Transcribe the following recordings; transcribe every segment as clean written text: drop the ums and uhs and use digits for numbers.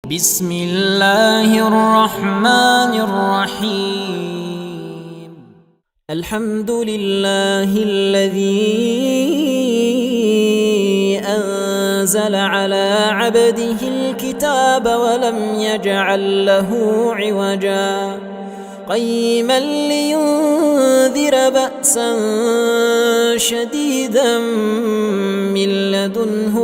بسم الله الرحمن الرحيم. الحمد لله الذي أنزل على عبده الكتاب ولم يجعل له عوجا قيما لينذر بأسا شديدا من لدنه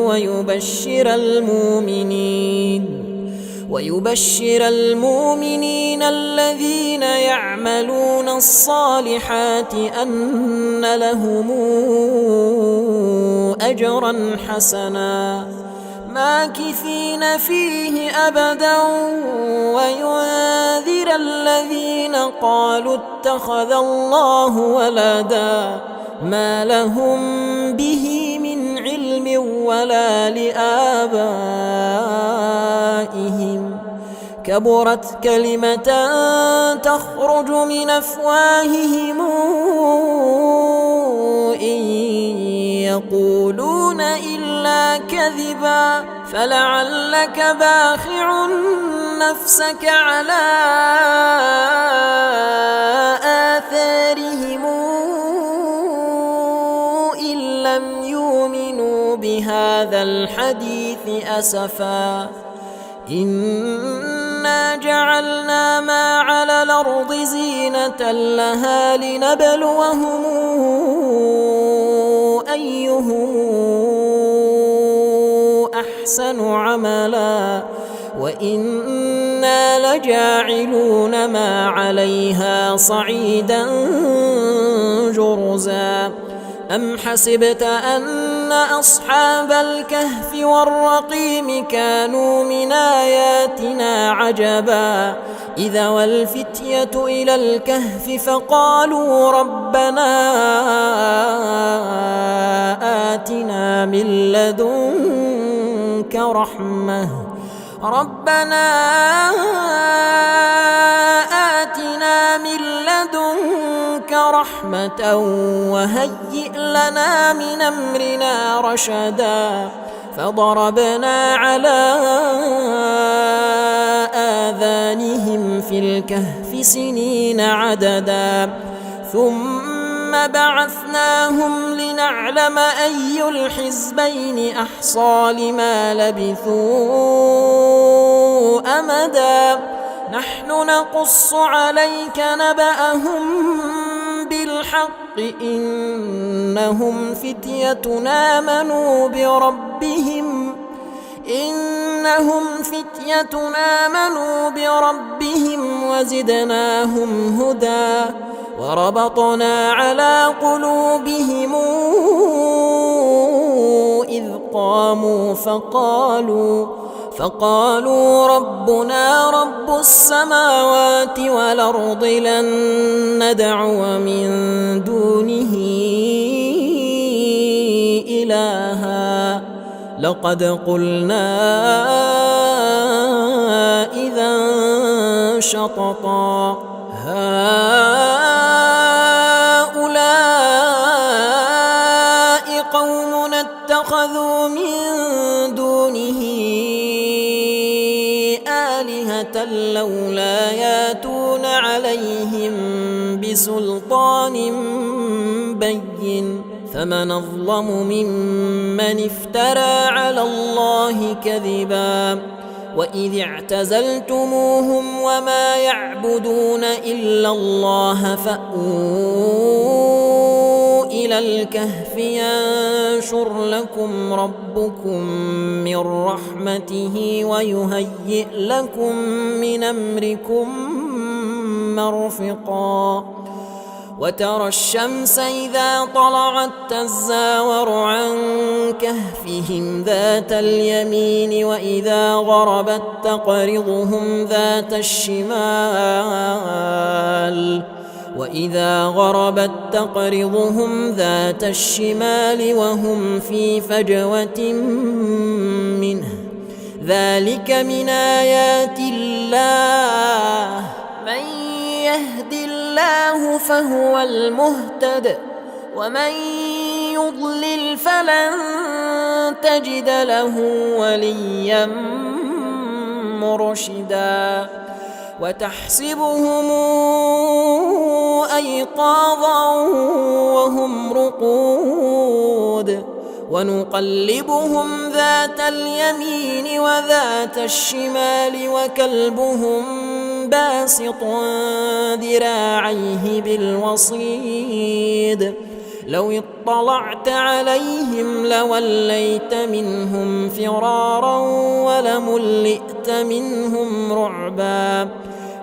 ويبشر المؤمنين الذين يعملون الصالحات أن لهم أجرا حسنا ماكثين فيه أبدا وينذر الذين قالوا اتخذ الله ولدا ما لهم به من علم ولا لآبائهم كبرت كلمة تخرج من أفواههم إن يقولون إلا كذبا فلعلك باخع نفسك على آثارهم إن لم يؤمنوا بهذا الحديث أسفا إنا جعلنا ما على الأرض زينة لها لنبلوهم أيهم أحسن عملا وإنا لجاعلون ما عليها صعيدا جرزا أم حسبت أن أصحاب الكهف والرقيم كانوا من آياتنا عجبا إذا والفتية إلى الكهف فقالوا ربنا آتنا من لدنك رحمة وهيئ لنا من أمرنا رشدا فضربنا على آذانهم في الكهف سنين عددا ثم بعثناهم لنعلم أي الحزبين أحصى لما لبثوا أمدا نحن نقص عليك نبأهم بالحق إنهم فتية آمنوا بربهم وزدناهم هدى وربطنا على قلوبهم إذ قاموا فقالوا ربنا رب السماوات والأرض لن ندعو من دونه إلها لقد قلنا إذا شططا هؤلاء قومنا اتخذوا من دونه آلهة لولا ياتون عليهم بسلطان بين فمن أظلم ممن افترى على الله كذبا وإذ اعتزلتموهم وما يعبدون إلا الله فأووا إلى الكهف ينشر لكم ربكم من رحمته ويهيئ لكم من أمركم مرفقا وترى الشمس إذا طلعت تزاور عن كهفهم ذات اليمين وإذا غربت تقرضهم ذات الشمال وهم في فجوة منه ذلك من آيات الله من يهد الله فهو المهتد ومن يضلل فلن تجد له وليا مرشدا وتحسبهم أيقاظا وهم رقود ونقلبهم ذات اليمين وذات الشمال وكلبهم باسط ذراعيه بالوصيد لو اطلعت عليهم لوليت منهم فرارا ولملئت منهم رعبا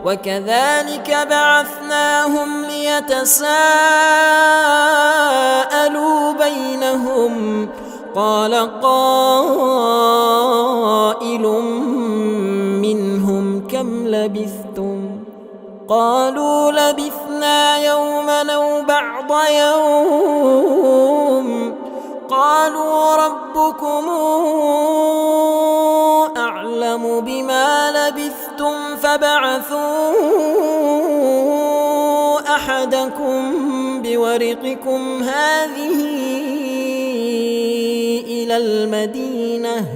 وكذلك بعثناهم ليتساءلوا بينهم قال قائل منهم كم لبثتم قالوا لبثنا يوما أو بعض يوم قالوا ربكم أعلم بما لبثتم فابعثوا أحدكم بورقكم هذه إلى المدينة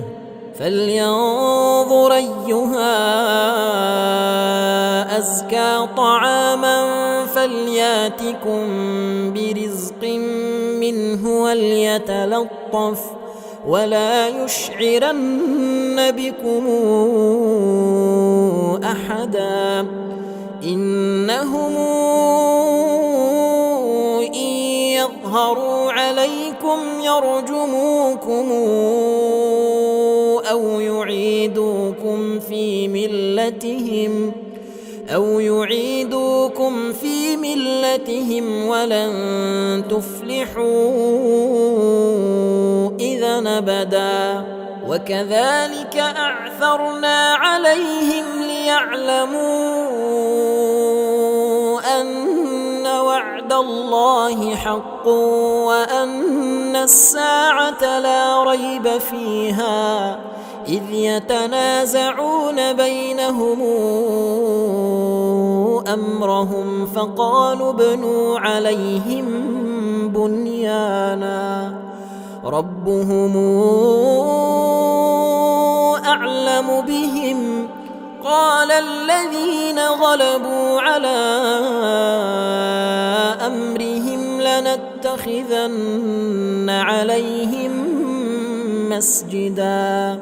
فلينظر أيها أزكى طعاما فلياتكم برزق منه وليتلطف ولا يشعرن بكم أحدا إنهم إن يظهروا عليكم يرجموكم أو يعيدوكم في ملتهم ولن تفلحوا إذا أبدا وكذلك أعثرنا عليهم ليعلموا أن وعد الله حق وأن الساعة لا ريب فيها إذ يتنازعون بينهم أمرهم فقالوا ابنوا عليهم بنيانا ربهم أعلم بهم قال الذين غلبوا على أمرهم لنتخذن عليهم مسجدا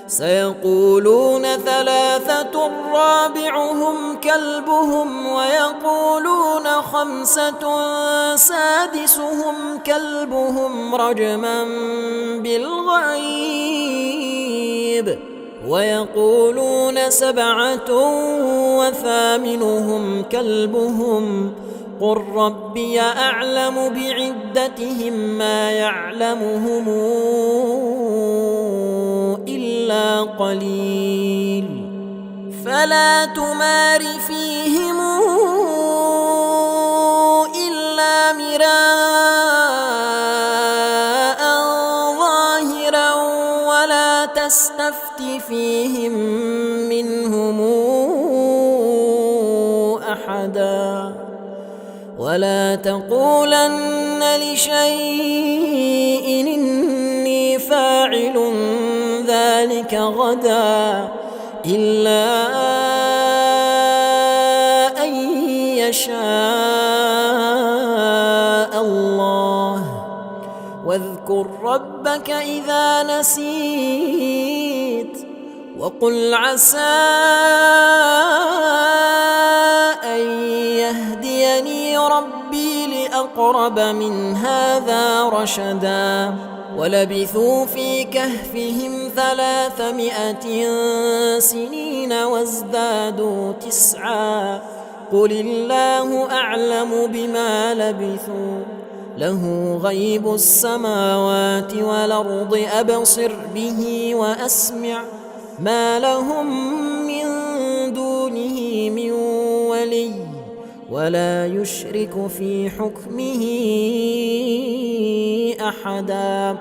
سيقولون ثلاثة رابعهم كلبهم ويقولون خمسة سادسهم كلبهم رجما بالغيب ويقولون سبعة وثامنهم كلبهم قل ربي أعلم بعدتهم ما يعلمهم إلا قليل فلا تمار فيهم إلا مراء ظاهرا ولا تستفت فيهم منهم أحدا ولا تقولن لشيء إني فاعل ذلك غدا إلا أن يشاء الله واذكر ربك إذا نسيت وقل عسى أن يهديني ربي لأقرب من هذا رشدا ولبثوا في كهفهم 300 سنين وازدادوا 9 قل الله أعلم بما لبثوا له غيب السماوات والأرض أبصر به وأسمع ما لهم من دونه من ولي ولا يشرك في حكمه أحدا